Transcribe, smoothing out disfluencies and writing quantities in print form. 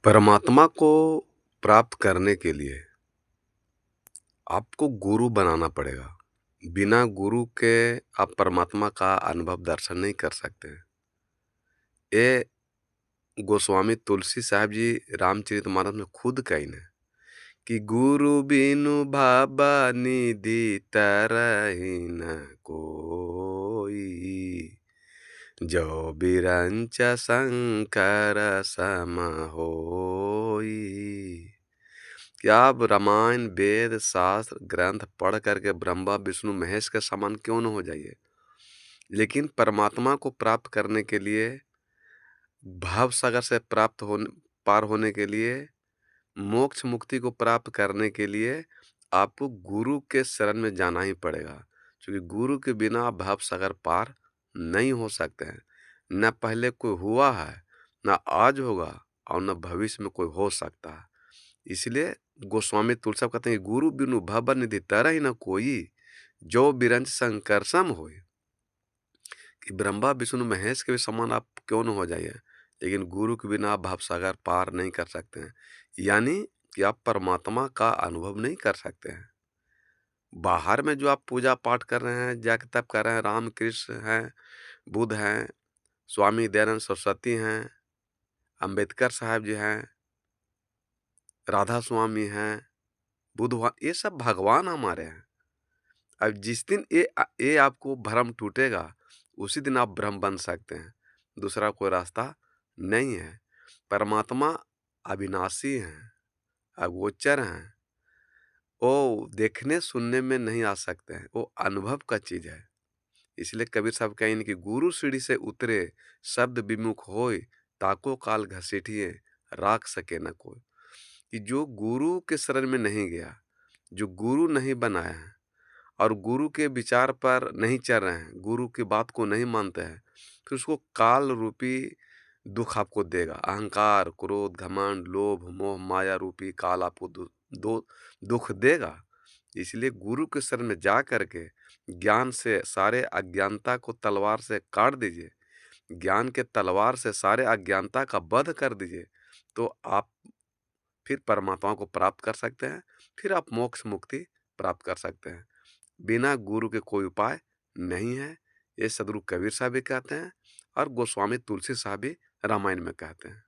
परमात्मा को प्राप्त करने के लिए आपको गुरु बनाना पड़ेगा। बिना गुरु के आप परमात्मा का अनुभव दर्शन नहीं कर सकते हैं। ये गोस्वामी तुलसी साहब जी रामचरितमानस में खुद कहीं है कि गुरु बिनु बाबा निधि तरहि न कोई, जो बिरंच शंकर सम होई। क्या आप रामायण वेद शास्त्र ग्रंथ पढ़ करके ब्रह्मा विष्णु महेश के समान क्यों न हो जाइए, लेकिन परमात्मा को प्राप्त करने के लिए, भाव सागर से प्राप्त होने पार होने के लिए, मोक्ष मुक्ति को प्राप्त करने के लिए आपको गुरु के शरण में जाना ही पड़ेगा। क्योंकि गुरु के बिना आप भाव सागर पार नहीं हो सकते हैं। न पहले कोई हुआ है, न आज होगा, और न भविष्य में कोई हो सकता है। इसलिए गोस्वामी तुलसी कहते हैं, गुरु बिनु भव निधि तरहि न कोई, जो बिरंच शंकर सम होय। कि ब्रह्मा विष्णु महेश के भी समान आप क्यों न हो जाइए, लेकिन गुरु के बिना आप भाव सागर पार नहीं कर सकते हैं। यानी कि आप परमात्मा का अनुभव नहीं कर सकते हैं। बाहर में जो आप पूजा पाठ कर रहे हैं, जप तप कर रहे हैं, राम कृष्ण हैं, बुद्ध हैं, स्वामी दयानंद सरस्वती हैं, अंबेडकर साहब जी हैं, राधा स्वामी हैं, ये सब भगवान हमारे हैं। अब जिस दिन ये आपको भ्रम टूटेगा, उसी दिन आप ब्रह्म बन सकते हैं। दूसरा कोई रास्ता नहीं है। परमात्मा अविनाशी हैं, अगोचर हैं। वो देखने सुनने में नहीं आ सकते हैं, वो अनुभव का चीज है। इसलिए कबीर साहब कहें कि गुरु सीढ़ी से उतरे, शब्द विमुख होय, ताको काल घसीटिए, राख सके न कोई। कि जो गुरु के शरण में नहीं गया, जो गुरु नहीं बनाया है, और गुरु के विचार पर नहीं चल रहे हैं, गुरु की बात को नहीं मानते हैं, फिर उसको काल रूपी दुख आपको देगा। अहंकार, क्रोध, घमंड, लोभ, मोह, माया रूपी काल आपको दुख देगा। इसलिए गुरु के शरण में जा करके ज्ञान से सारे अज्ञानता को तलवार से काट दीजिए, ज्ञान के तलवार से सारे अज्ञानता का वध कर दीजिए, तो आप फिर परमात्मा को प्राप्त कर सकते हैं। फिर आप मोक्ष मुक्ति प्राप्त कर सकते हैं। बिना गुरु के कोई उपाय नहीं है। ये सदगुरु कबीर साहब भी कहते हैं, और गोस्वामी तुलसी साहब भी रामायण में कहते हैं।